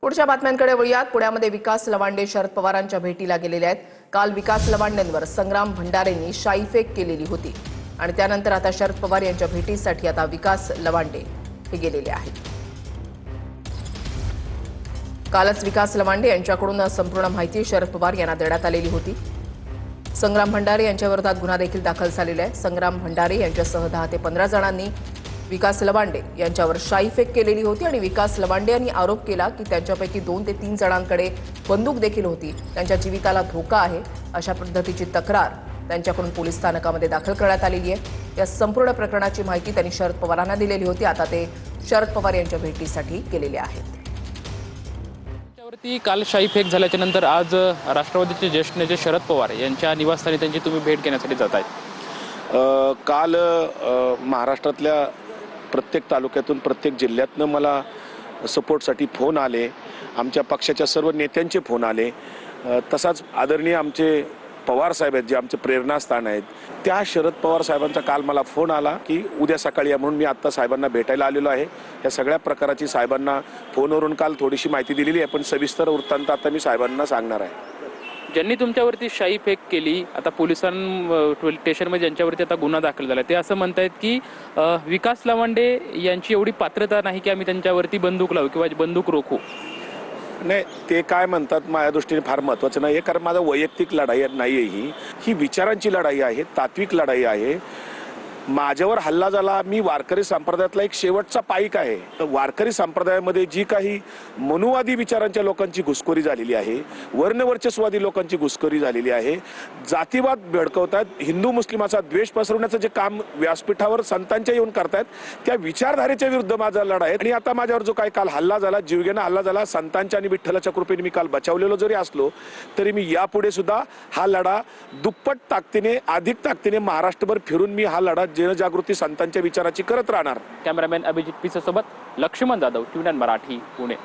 पुढच्या बातम्यांकडे वळूयात। पुण्यामध्ये विकास लवांडे शरद पवारांच्या भेटीला गेलेले आहेत। काल विकास लवांडेंवर संग्राम भंडारेंनी शाईफेक केलेली होती आणि त्यानंतर आता शरद पवार यांच्या भेटीसाठी आता विकास लवांडे हे गेलेले आहेत। कालच विकास लवांडे यांच्याकडून संपूर्ण माहिती शरद पवार यांना देण्यात आलेली होती। संग्राम भंडारे यांच्या विरोधात गुन्हा देखील दाखल झालेला आहे। संग्राम भंडारे यांच्यासह 10 ते 15 जणांनी विकास लवांडे यांच्यावर शाईफेक केलेली होती आणि विकास लवांडे यांनी आरोप केला की त्यांच्यापैकी 2 ते 3 जणांकडे बंदूक देखील होती, त्यांच्या जीविताला धोका आहे अशा पद्धतीची तक्रार त्यांच्याकडून पोलीस स्थानकामध्ये दाखल करण्यात आलेली आहे। या संपूर्ण प्रकरणाची माहिती त्यांनी शरद पवारांना दिलेली होती। आता ते शरद पवार यांच्या भेटीसाठी गेलेले आहेत। काल शाईफेक झाल्याच्या नंतर आज राष्ट्रवादीचे ज्येष्ठ नेते शरद पवार यांच्या निवासस्थानी त्यांची तुम्ही भेट घेण्यासाठी जात आहे। काल महाराष्ट्रातल्या प्रत्येक तालुक्यातून प्रत्येक जिल्ह्यातनं मला सपोर्टसाठी फोन आले, आमच्या पक्षाच्या सर्व नेत्यांचे फोन आले। तसाच आदरणीय आमचे पवार साहेब आहेत, जे आमचे प्रेरणास्थान आहेत, त्या शरद पवार साहेबांचा काल मला फोन आला की उद्या सकाळी या, म्हणून मी आत्ता साहेबांना भेटायला आलेलो आहे। या सगळ्या प्रकाराची साहेबांना फोनवरून काल थोडीशी माहिती दिलेली आहे, पण सविस्तर वृत्तांत आता मी साहेबांना सांगणार आहे। ज्यांनी तुमच्यावरती शाईफेक केली, आता स्टेशनमध्ये ज्यांच्यावरती आता गुन्हा दाखल झाला, ते असं म्हणतायत की विकास लवांडे यांची एवढी पात्रता नाही की आम्ही त्यांच्यावरती बंदूक लावू किंवा बंदूक रोखू। नाही, ते काय म्हणतात माझ्या दृष्टीने फार महत्त्वाचं नाही आहे, कारण माझा वैयक्तिक लढाई नाही आहे, ही विचारांची लढाई आहे, तात्विक लढाई आहे। माझ्यावर हल्ला झाला, मी वारकरी संप्रदायातला एक शेवटचा पाईक आहे। वारकरी संप्रदायामध्ये जी काही मनुवादी विचारांच्या लोकांची घुसखोरी झालेली आहे, वर्णवर्चस्वादी लोकांची घुसखोरी झालेली आहे, जातीवाद भडकवतात, हिंदू मुस्लिमाचा द्वेष पसरवण्याचं जे काम व्यासपीठावर संतांच्या येऊन करतायत, त्या विचारधारेच्या विरुद्ध माझा लढा आहे। आणि आता माझ्यावर जो काही काल हल्ला झाला, जीवघेणा हल्ला झाला, संतांच्या आणि विठ्ठलाच्या कृपेने मी काल बचावलेलो जरी असलो तरी मी यापुढे सुद्धा हा लढा दुप्पट ताकदीने, अधिक ताकदीने महाराष्ट्रभर फिरून मी हा लढा जनजागृती संतांच्या विचाराची करत राहणार। कॅमेरामॅन अभिजित पिसे सोबत लक्ष्मण जाधव, ट्यून मराठी, पुणे।